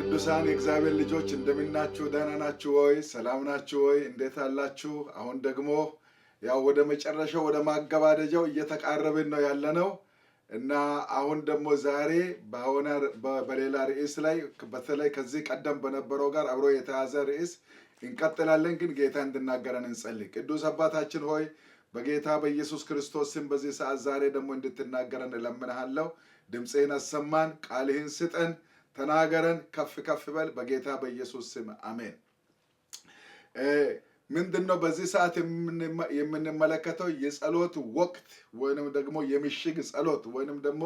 ቅዱሳን የእግዚአብሔር ልጆች እንደምናችሁ ደህና ናችሁ ወይ? ሰላም ናችሁ ወይ? እንዴት አላችሁ? አሁን ደግሞ ያው ወደ መጨረሻው ወደ ማገባደጃው እየተቃረብን ነው ያለነው እና አሁን ደግሞ ዛሬ በሌላ ርዕስ ላይ በተለይ ከዚህ ቀደም በነበረው ጋር አብሮ የተያዘ ርዕስ እንቀጥላለን። ግን ጌታ እንድናገረን እንጸልይ። ቅዱስ አባታችን ሆይ በጌታ በኢየሱስ ክርስቶስ ስም በዚህ ሰዓት ዛሬ ደግሞ እንድትናገረን እለምንሃለሁ። ድምፅህን አሰማን፣ ቃልህን ስጠን፣ ተናገረን፣ ከፍ ከፍ በል በጌታ በኢየሱስ ስም አሜን። ምንድነው በዚህ ሰዓት የምንመለከተው? የጸሎት ወቅት ወይንም ደግሞ የምሽግ ጸሎት ወይንም ደግሞ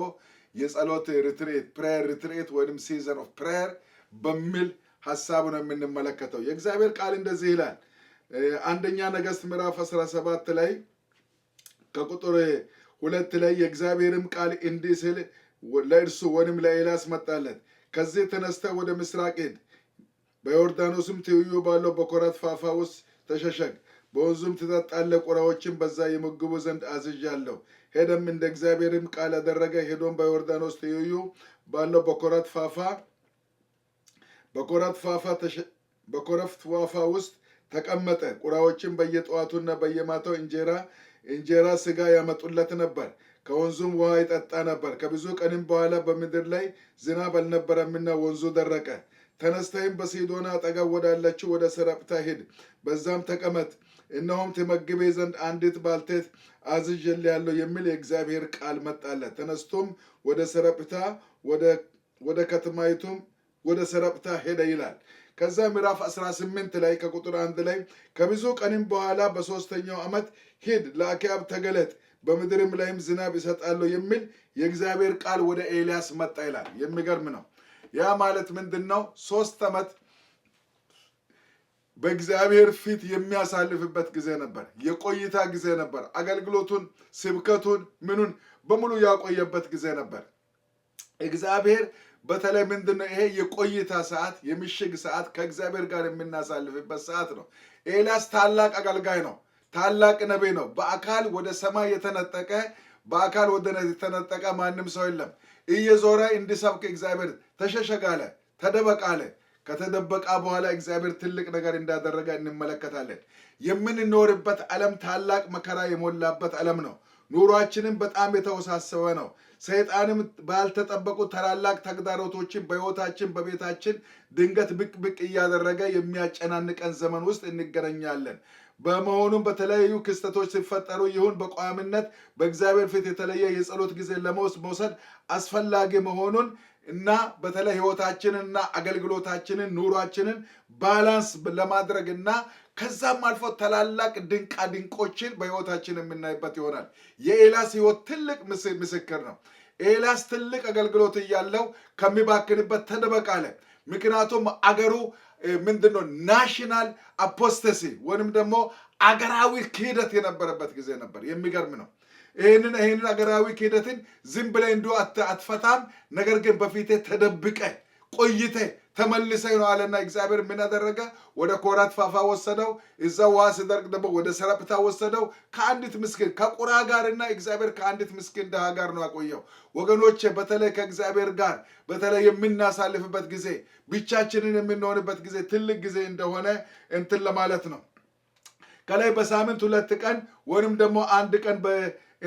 የጸሎት ሪትሪት ፕሬየር ሪትሪት ወይንም ሲዘን ኦፍ ፕሬየር በሚል ሐሳብ ነው የምንመለከተው። የእግዚአብሔር ቃል እንደዚህ ይላል። አንደኛ ነገሥት ምዕራፍ 17 ላይ ከቁጥር 2 ላይ የእግዚአብሔርም ቃል እንዲህ ሲል ለእርሱ ወይንም ለኤልያስ መጣለት። ከዚህ ተነስተህ ወደ ምስራቅ ሂድ፣ በዮርዳኖስም ትይዩ ባለው በኮራት ፋፋ ውስጥ ተሸሸግ፣ በወንዙም ትጠጣለህ፣ ቁራዎችን በዛ ይመግቡ ዘንድ አዝዣለሁ። ሄደም እንደ እግዚአብሔርም ቃል አደረገ። ሄዶም በዮርዳኖስ ትይዩ ባለው በኮራት ፋፋ ውስጥ ተቀመጠ። ቁራዎችን በየጠዋቱና በየማታው እንጀራ ስጋ ያመጡለት ነበር። ከወንዙም ውሃ ይጠጣ ነበር። ከብዙ ቀንም በኋላ በምድር ላይ ዝናብ አልነበረምና ወንዙ ደረቀ። ተነስተህም በሲዶና አጠገብ ወዳለችው ወደ ሰረጵታ ሂድ፣ በዛም ተቀመጥ፣ እነሆም ትመግቤ ዘንድ አንዲት ባልቴት አዝዤልሃለሁ የሚል የእግዚአብሔር ቃል መጣለት። ተነስቶም ወደ ሰረጵታ ወደ ከተማይቱም ወደ ሰረጵታ ሄደ ይላል። ከዛ ምዕራፍ 18 ላይ ከቁጥር 1 ላይ ከብዙ ቀንም በኋላ በሶስተኛው ዓመት ሂድ፣ ለአክዓብ ተገለጥ፣ በምድርም ላይም ዝናብ ይሰጣለሁ የሚል የእግዚአብሔር ቃል ወደ ኤልያስ መጣ ይላል። የሚገርም ነው። ያ ማለት ምንድን ነው? 3 ዓመት በእግዚአብሔር ፊት የሚያሳልፍበት ጊዜ ነበር። የቆይታ ጊዜ ነበር። አገልግሎቱን፣ ስብከቱን፣ ምኑን በሙሉ ያቆየበት ጊዜ ነበር። እግዚአብሔር በተለይ ምንድነው ይሄ የቆይታ ሰዓት፣ የምሽግ ሰዓት ከእግዚአብሔር ጋር የምናሳልፍበት ሰዓት ነው። ኤልያስ ታላቅ አገልጋይ ነው። ታላቅ ነቢይ ነው። በአካል ወደ ሰማይ የተነጠቀ ማንም ሰው የለም። እየዞረ እንዲሰብክ እግዚአብሔር ተሸሸግ አለ፣ ተደበቅ አለ። ከተደበቃ በኋላ እግዚአብሔር ትልቅ ነገር እንዳደረገ እንመለከታለን። የምንኖርበት ዓለም ታላቅ መከራ የሞላበት ዓለም ነው። ኑሯችንም በጣም የተወሳሰበ ነው። ሰይጣንም ባልተጠበቁ ታላላቅ ተግዳሮቶችን በሕይወታችን በቤታችን ድንገት ብቅ እያደረገ የሚያጨናንቀን ዘመን ውስጥ እንገናኛለን። በመሆኑም በተለያዩ ክስተቶች ሲፈጠሩ ይሁን በቋሚነት በእግዚአብሔር ፊት የተለየ የጸሎት ጊዜ ለመውሰድ አስፈላጊ መሆኑን እና በተለይ ሕይወታችንንና አገልግሎታችንን ኑሯችንን ባላንስ ለማድረግ እና ከዛም አልፎ ታላላቅ ድንቃ ድንቆችን በሕይወታችን የምናይበት ይሆናል። የኤልያስ ሕይወት ትልቅ ምስክር ነው። ኤልያስ ትልቅ አገልግሎት እያለው ከሚባክንበት ተደበቅ አለ። ምክንያቱም አገሩ ምንድነው ናሽናል አፖስተሲ ወይንም ደግሞ አገራዊ ክህደት የነበረበት ጊዜ ነበር። የሚገርም ነው። ይህንን አገራዊ ክህደትን ዝም ብለህ እንዲሁ አትፈታም። ነገር ግን በፊቴ ተደብቀ ቆይተ ተመልሰ ነው አለና እግዚአብሔር ምን አደረገ? ወደ ኮራት ፋፋ ወሰደው። እዛ ውሃ ሲደርቅ ደግሞ ወደ ሰረጵታ ወሰደው። ከአንዲት ምስኪን ከቁራ ጋርና እግዚአብሔር ከአንዲት ምስኪን ድሃ ጋር ነው ያቆየው። ወገኖቼ በተለይ ከእግዚአብሔር ጋር በተለይ የምናሳልፍበት ጊዜ፣ ብቻችንን የምንሆንበት ጊዜ ትልቅ ጊዜ እንደሆነ እንትን ለማለት ነው። ከላይ በሳምንት 2 ቀን ወይንም ደግሞ 1 ቀን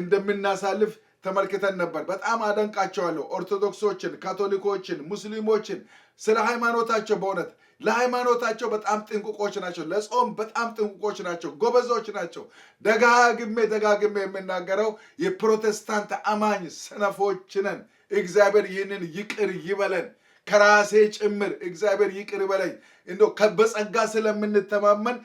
እንደምናሳልፍ ተመልክተን ነበር። በጣም አደንቃቸዋለሁ ኦርቶዶክሶችን፣ ካቶሊኮችን፣ ሙስሊሞችን ስለ ሃይማኖታቸው። በእውነት ለሃይማኖታቸው በጣም ጥንቁቆች ናቸው። ለጾም በጣም ጥንቁቆች ናቸው። ጎበዞች ናቸው። ደጋግሜ የምናገረው የፕሮቴስታንት አማኝ ሰነፎች ነን። እግዚአብሔር ይህንን ይቅር ይበለን። ከራሴ ጭምር እግዚአብሔር ይቅር በለኝ። እንደው በጸጋ ስለምንተማመን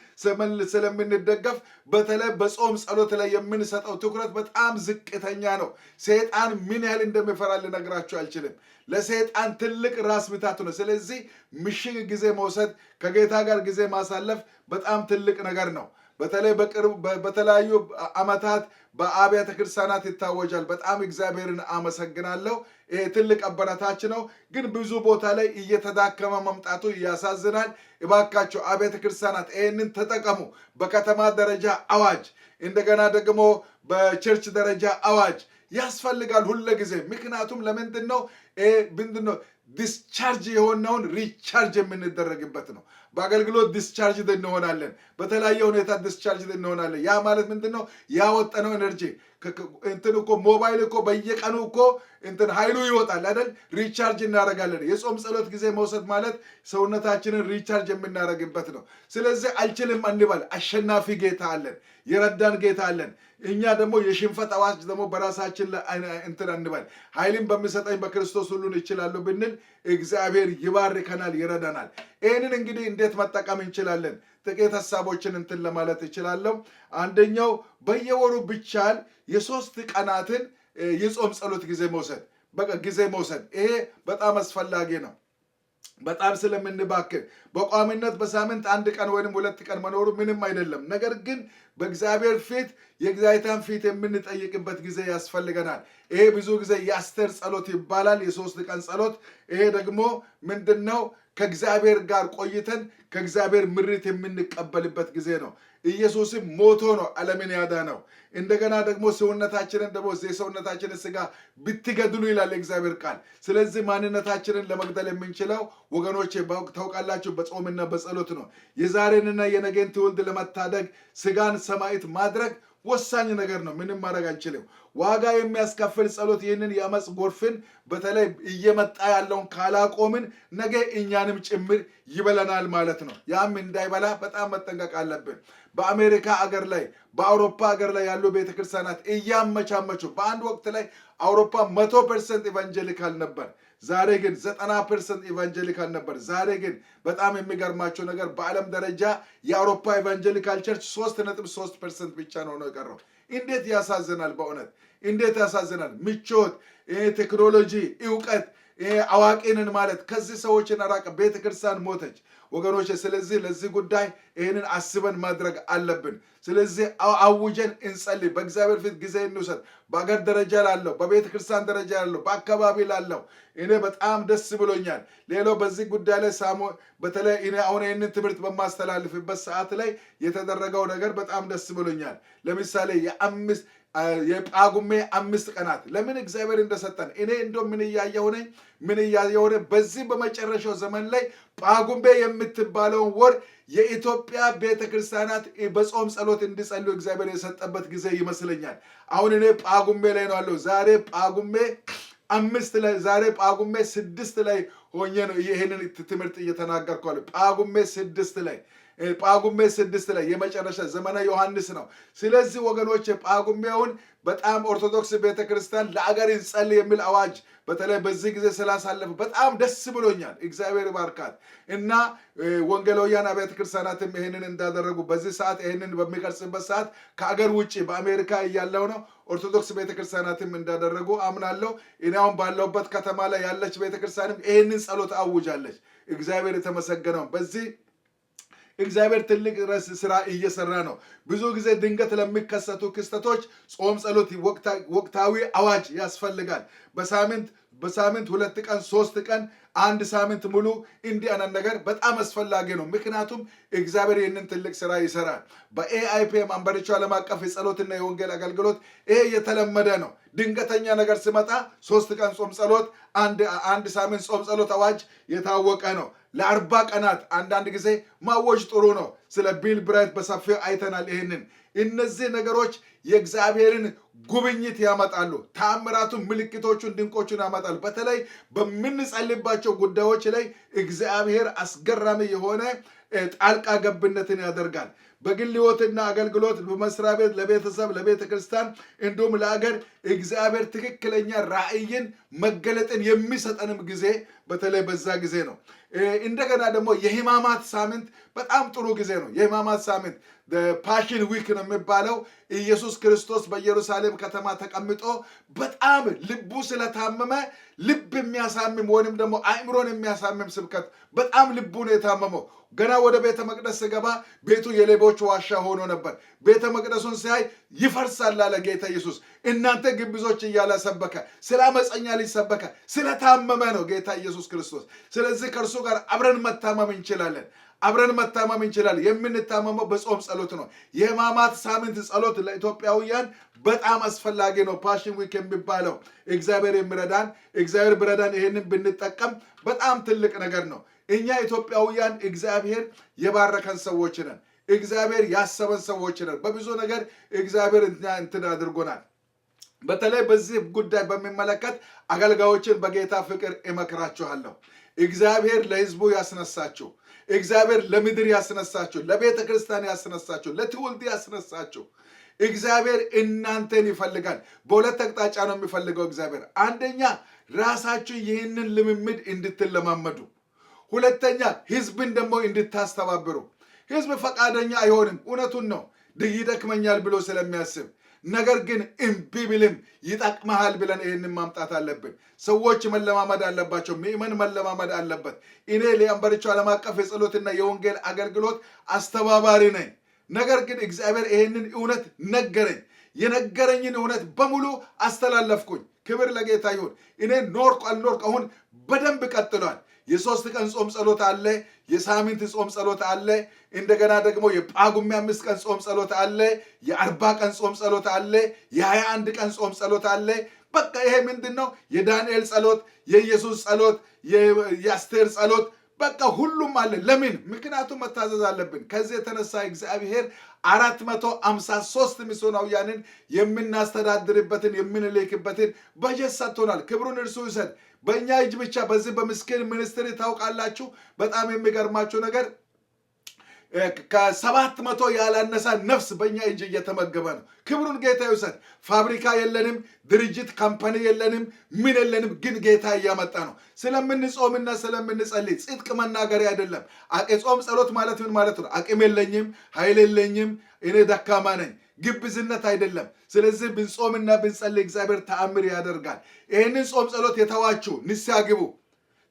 ስለምንደገፍ በተለይ በጾም ጸሎት ላይ የምንሰጠው ትኩረት በጣም ዝቅተኛ ነው። ሰይጣን ምን ያህል እንደሚፈራ ልነግራችሁ አልችልም። ለሰይጣን ትልቅ ራስ ምታት ነው። ስለዚህ ምሽግ ጊዜ መውሰድ፣ ከጌታ ጋር ጊዜ ማሳለፍ በጣም ትልቅ ነገር ነው። በተለይ በተለያዩ ዓመታት በአብያተ ክርስቲያናት ይታወጃል። በጣም እግዚአብሔርን አመሰግናለሁ። ይሄ ትልቅ አበረታች ነው። ግን ብዙ ቦታ ላይ እየተዳከመ መምጣቱ ያሳዝናል። እባካችሁ አብያተ ክርስቲያናት ይህንን ተጠቀሙ። በከተማ ደረጃ አዋጅ፣ እንደገና ደግሞ በቸርች ደረጃ አዋጅ ያስፈልጋል ሁሉ ጊዜ። ምክንያቱም ለምንድነው ዲስቻርጅ የሆነውን ሪቻርጅ የምንደረግበት ነው። በአገልግሎት ዲስቻርጅ እንሆናለን። በተለያየ ሁኔታ ዲስቻርጅ እንሆናለን። ያ ማለት ምንድነው? ያወጣነው ኤነርጂ እንትን እኮ ሞባይል እኮ በየቀኑ እኮ እንትን ኃይሉ ይወጣል አይደል? ሪቻርጅ እናደርጋለን። የጾም ጸሎት ጊዜ መውሰድ ማለት ሰውነታችንን ሪቻርጅ የምናደርግበት ነው። ስለዚህ አልችልም አንባል። አሸናፊ ጌታ አለን። የረዳን ጌታ አለን። እኛ ደግሞ የሽንፈት አዋጅ ደግሞ በራሳችን እንትን አንባል። ኃይልን በሚሰጠኝ በክርስቶስ ሁሉን እችላለሁ ብንል እግዚአብሔር ይባርከናል፣ ይረዳናል። ይህንን እንግዲህ እንዴት መጠቀም እንችላለን? ጥቂት ሐሳቦችን እንትን ለማለት እችላለሁ። አንደኛው በየወሩ ብቻል የ3 ቀናትን የጾም ጸሎት ጊዜ መውሰድ፣ በቃ ጊዜ መውሰድ። ይሄ በጣም አስፈላጊ ነው። በጣም ስለምንባክን በቋሚነት በሳምንት 1 ቀን ወይንም 2 ቀን መኖሩ ምንም አይደለም። ነገር ግን በእግዚአብሔር ፊት የእግዚአብሔርን ፊት የምንጠይቅበት ጊዜ ያስፈልገናል። ይሄ ብዙ ጊዜ የአስተር ጸሎት ይባላል፣ የ3 ቀን ጸሎት። ይሄ ደግሞ ምንድነው? ከእግዚአብሔር ጋር ቆይተን ከእግዚአብሔር ምሪት የምንቀበልበት ጊዜ ነው። ኢየሱስም ሞቶ ነው ዓለምን ያዳነው። እንደገና ደግሞ ሰውነታችንን ደግሞ የሰውነታችንን ስጋ ብትገድሉ ይላል እግዚአብሔር ቃል። ስለዚህ ማንነታችንን ለመግደል የምንችለው ወገኖቼ ታውቃላችሁ በጾምና በጸሎት ነው። የዛሬንና የነገን ትውልድ ለመታደግ ስጋን ሰማዕት ማድረግ ወሳኝ ነገር ነው። ምንም ማድረግ አንችልም። ዋጋ የሚያስከፍል ጸሎት ይህንን የአመፅ ጎርፍን በተለይ እየመጣ ያለውን ካላቆምን ነገ እኛንም ጭምር ይበለናል ማለት ነው። ያም እንዳይበላ በጣም መጠንቀቅ አለብን። በአሜሪካ አገር ላይ በአውሮፓ አገር ላይ ያሉ ቤተክርስቲያናት እያመቻመቹ በአንድ ወቅት ላይ አውሮፓ 100% ኢቫንጀሊካል ነበር። ዛሬ ግን 90% ኢቫንጀሊካል ነበር። ዛሬ ግን በጣም የሚገርማቸው ነገር በዓለም ደረጃ የአውሮፓ ኢቫንጀሊካል ቸርች 3.3% ብቻ ነው የቀረው። እንዴት ያሳዝናል! በእውነት እንዴት ያሳዝናል! ምቾት፣ ቴክኖሎጂ፣ እውቀት፣ አዋቂንን ማለት ከዚህ ሰዎችን አራቀ። ቤተክርስቲያን ሞተች ወገኖች። ስለዚህ ለዚህ ጉዳይ ይህንን አስበን ማድረግ አለብን። ስለዚህ አውጀን እንጸልይ፣ በእግዚአብሔር ፊት ጊዜ እንውሰድ። በአገር ደረጃ ላለው፣ በቤተክርስቲያን ደረጃ ላለው፣ በአካባቢ ላለው እኔ በጣም ደስ ብሎኛል። ሌላው በዚህ ጉዳይ ላይ በተለይ እኔ አሁን ይህንን ትምህርት በማስተላልፍበት ሰዓት ላይ የተደረገው ነገር በጣም ደስ ብሎኛል። ለምሳሌ የጳጉሜ 5 ቀናት ለምን እግዚአብሔር እንደሰጠን እኔ እንደው ምን እያየሁ ነኝ በዚህ በመጨረሻው ዘመን ላይ ጳጉሜ የምትባለውን ወር የኢትዮጵያ ቤተክርስቲያናት በጾም ጸሎት እንዲጸልዩ እግዚአብሔር የሰጠበት ጊዜ ይመስለኛል። አሁን እኔ ጳጉሜ ላይ ነው ያለው። ዛሬ ጳጉሜ 5 ላይ ዛሬ ጳጉሜ 6 ላይ ሆኜ ነው ይሄንን ትምህርት እየተናገርኩ ያለው። ጳጉሜ 6 ላይ የመጨረሻ ዘመነ ዮሐንስ ነው። ስለዚህ ወገኖች ጳጉሜውን በጣም ኦርቶዶክስ ቤተክርስቲያን ለአገር እንጸልይ የሚል አዋጅ በተለይ በዚህ ጊዜ ስላሳለፈ በጣም ደስ ብሎኛል። እግዚአብሔር ይባርካት እና ወንጌላውያን አብያተ ክርስቲያናትም ይሄንን እንዳደረጉ በዚህ ሰዓት ይሄንን በሚቀርጽበት ሰዓት ከአገር ውጪ በአሜሪካ እያለው ነው ኦርቶዶክስ ቤተክርስቲያናትም እንዳደረጉ አምናለሁ። እኔ አሁን ባለሁበት ከተማ ላይ ያለች ቤተክርስቲያንም ይሄንን ጸሎት አውጃለች። እግዚአብሔር የተመሰገነው። በዚህ እግዚአብሔር ትልቅ ስራ እየሰራ ነው። ብዙ ጊዜ ድንገት ለሚከሰቱ ክስተቶች ጾም ጸሎት ወቅታዊ አዋጅ ያስፈልጋል። በሳምንት 2 ቀን 3 ቀን 1 ሳምንት ሙሉ እንዲህ አይነት ነገር በጣም አስፈላጊ ነው። ምክንያቱም እግዚአብሔር ይህንን ትልቅ ስራ ይሰራል። በኤአይፒኤም አንበሪቾ ዓለም አቀፍ የጸሎትና የወንጌል አገልግሎት ይሄ የተለመደ ነው። ድንገተኛ ነገር ሲመጣ 3 ቀን ጾም ጸሎት፣ 1 ሳምንት ጾም ጸሎት አዋጅ የታወቀ ነው። ለ40 ቀናት አንዳንድ ጊዜ ማወጅ ጥሩ ነው። ስለ ቢል ብራይት በሰፊው አይተናል። እነዚህ ነገሮች የእግዚአብሔርን ጉብኝት ያመጣሉ። ተአምራቱን፣ ምልክቶቹን፣ ድንቆቹን ያመጣሉ። በተለይ በምንጸልይባቸው ጉዳዮች ላይ እግዚአብሔር አስገራሚ የሆነ ጣልቃ ገብነትን ያደርጋል። በግል ሕይወትና አገልግሎት፣ በመስሪያ ቤት፣ ለቤተሰብ፣ ለቤተ ክርስቲያን እንዲሁም ለአገር እግዚአብሔር ትክክለኛ ራእይን መገለጥን የሚሰጠንም ጊዜ በተለይ በዛ ጊዜ ነው። እንደገና ደግሞ የሕማማት ሳምንት በጣም ጥሩ ጊዜ ነው። የሕማማት ሳምንት ፓሽን ዊክ ነው የሚባለው። ኢየሱስ ክርስቶስ በኢየሩሳሌም ከተማ ተቀምጦ በጣም ልቡ ስለታመመ ልብ የሚያሳምም ወይንም ደግሞ አእምሮን የሚያሳምም ስብከት በጣም ልቡ ነው የታመመው። ገና ወደ ቤተ መቅደስ ስገባ ቤቱ የሌቦች ዋሻ ሆኖ ነበር። ቤተ መቅደሱን ሲያይ ይፈርሳል አለ ጌታ ኢየሱስ። እናንተ ግብዞች እያለ ሰበከ። ስለ አመፀኛ ልጅ ሰበከ። ስለታመመ ነው ጌታ ኢየሱስ ክርስቶስ። ስለዚህ ከእርሱ ጋር አብረን መታመም እንችላለን። አብረን መታመም እንችላለን። የምንታመመው በጾም ጸሎት ነው። የሕማማት ሳምንት ጸሎት ለኢትዮጵያውያን በጣም አስፈላጊ ነው። ፓሽን ዊክ የሚባለው እግዚአብሔር የሚረዳን እግዚአብሔር ብረዳን ይሄንን ብንጠቀም በጣም ትልቅ ነገር ነው። እኛ ኢትዮጵያውያን እግዚአብሔር የባረከን ሰዎች ነን። እግዚአብሔር ያሰበን ሰዎች ነን። በብዙ ነገር እግዚአብሔር እንትን አድርጎናል። በተለይ በዚህ ጉዳይ በሚመለከት አገልጋዮችን በጌታ ፍቅር እመክራችኋለሁ። እግዚአብሔር ለሕዝቡ ያስነሳችሁ፣ እግዚአብሔር ለምድር ያስነሳችሁ፣ ለቤተ ክርስቲያን ያስነሳችሁ፣ ለትውልድ ያስነሳችሁ። እግዚአብሔር እናንተን ይፈልጋል። በሁለት አቅጣጫ ነው የሚፈልገው እግዚአብሔር። አንደኛ ራሳችሁ ይህንን ልምምድ እንድትለማመዱ፣ ሁለተኛ ሕዝብን ደግሞ እንድታስተባብሩ። ሕዝብ ፈቃደኛ አይሆንም፣ እውነቱን ነው፣ ይደክመኛል ብሎ ስለሚያስብ። ነገር ግን እምቢ ብልም ይጠቅመሃል ብለን ይህንን ማምጣት አለብን። ሰዎች መለማመድ አለባቸው። ምእመን መለማመድ አለበት። እኔ ሊያንበርቾ ዓለም አቀፍ የጸሎትና የወንጌል አገልግሎት አስተባባሪ ነኝ። ነገር ግን እግዚአብሔር ይህንን እውነት ነገረኝ። የነገረኝን እውነት በሙሉ አስተላለፍኩኝ። ክብር ለጌታ ይሁን። እኔ ኖርኩ አልኖርኩ አሁን በደንብ ቀጥሏል። የ3 ቀን ጾም ጸሎት አለ። የሳምንት ጾም ጸሎት አለ። እንደገና ደግሞ የጳጉሜ 5 ቀን ጾም ጸሎት አለ። የ40 ቀን ጾም ጸሎት አለ። የ21 ቀን ጾም ጸሎት አለ። በቃ ይሄ ምንድነው? የዳንኤል ጸሎት፣ የኢየሱስ ጸሎት፣ የአስቴር ጸሎት በቃ ሁሉም አለ። ለምን? ምክንያቱም መታዘዝ አለብን። ከዚህ የተነሳ እግዚአብሔር 453 ሚስዮናውያንን የምናስተዳድርበትን የምንልክበትን በጀት ሰጥቶናል። ክብሩን እርሱ ይውሰድ። በእኛ እጅ ብቻ በዚህ በምስኪን ሚኒስትሪ ታውቃላችሁ፣ በጣም የሚገርማችሁ ነገር ከ700 ያላነሳ ነፍስ በእኛ እጅ እየተመገበ ነው። ክብሩን ጌታ ይውሰድ። ፋብሪካ የለንም፣ ድርጅት ካምፓኒ የለንም፣ ምን የለንም፣ ግን ጌታ እያመጣ ነው። ስለምንጾምና ስለምንጸልይ ጽድቅ መናገር አይደለም። ጾም ጸሎት ማለት ምን ማለት ነው? አቅም የለኝም፣ ኃይል የለኝም፣ እኔ ደካማ ነኝ፣ ግብዝነት አይደለም። ስለዚህ ብንጾምና ብንጸልይ እግዚአብሔር ተአምር ያደርጋል። ይህንን ጾም ጸሎት የተዋችሁ ንስሐ ግቡ፣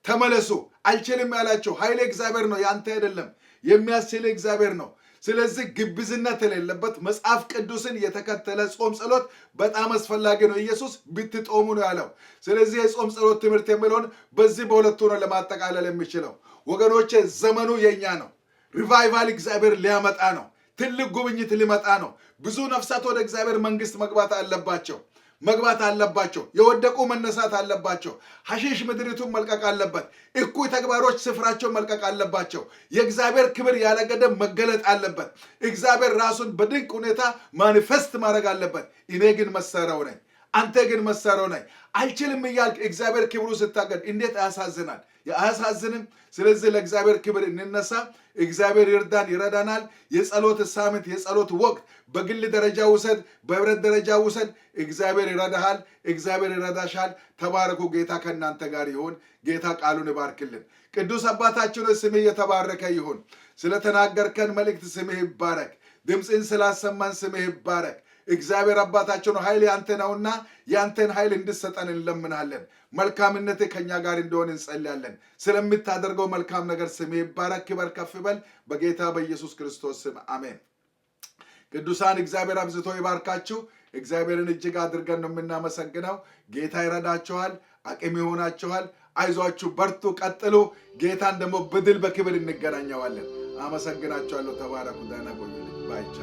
ተመለሱ። አልችልም ያላችሁ ኃይል እግዚአብሔር ነው፣ ያንተ አይደለም። የሚያስችል እግዚአብሔር ነው። ስለዚህ ግብዝነት የሌለበት መጽሐፍ ቅዱስን የተከተለ ጾም ጸሎት በጣም አስፈላጊ ነው። ኢየሱስ ብትጦሙ ነው ያለው። ስለዚህ የጾም ጸሎት ትምህርት የሚለውን በዚህ በሁለቱ ነው ለማጠቃለል የሚችለው። ወገኖቼ ዘመኑ የኛ ነው። ሪቫይቫል እግዚአብሔር ሊያመጣ ነው። ትልቅ ጉብኝት ሊመጣ ነው። ብዙ ነፍሳት ወደ እግዚአብሔር መንግስት መግባት አለባቸው። የወደቁ መነሳት አለባቸው። ሐሺሽ ምድሪቱን መልቀቅ አለበት። እኩይ ተግባሮች ስፍራቸው መልቀቅ አለባቸው። የእግዚአብሔር ክብር ያለ ገደብ መገለጥ አለበት። እግዚአብሔር ራሱን በድንቅ ሁኔታ ማኒፌስት ማድረግ አለበት። እኔ ግን መሳሪያው ነኝ፣ አንተ ግን መሳሪያው ነኝ። አልችልም እያልክ እግዚአብሔር ክብሩ ስታገድ እንዴት አያሳዝናል? አያሳዝንም? ስለዚህ ለእግዚአብሔር ክብር እንነሳ። እግዚአብሔር ይርዳን፣ ይረዳናል። የጸሎት ሳምንት፣ የጸሎት ወቅት በግል ደረጃ ውሰድ፣ በህብረት ደረጃ ውሰድ። እግዚአብሔር ይረዳሃል፣ እግዚአብሔር ይረዳሻል። ተባረኩ። ጌታ ከእናንተ ጋር ይሁን። ጌታ ቃሉን ይባርክልን። ቅዱስ አባታችን ስምህ የተባረከ ይሁን። ስለተናገርከን መልእክት ስምህ ይባረክ። ድምፅን ስላሰማን ስምህ ይባረክ። እግዚአብሔር አባታችን ኃይል ያንተ ነውና ያንተን ኃይል እንድሰጠን እንለምናለን። መልካምነት ከኛ ጋር እንደሆነ እንጸልያለን። ስለምታደርገው መልካም ነገር ስም ይባረክ፣ ክብር ከፍ በል በጌታ በኢየሱስ ክርስቶስ ስም አሜን። ቅዱሳን እግዚአብሔር አብዝቶ ይባርካችሁ። እግዚአብሔርን እጅግ አድርገን ነው የምናመሰግነው። ጌታ ይረዳችኋል፣ አቅም ይሆናችኋል። አይዟችሁ፣ በርቱ፣ ቀጥሉ። ጌታን ደግሞ በድል በክብር እንገናኘዋለን። አመሰግናችኋለሁ። ተባረኩ። ደህና ቆዩልኝ። ባይቻ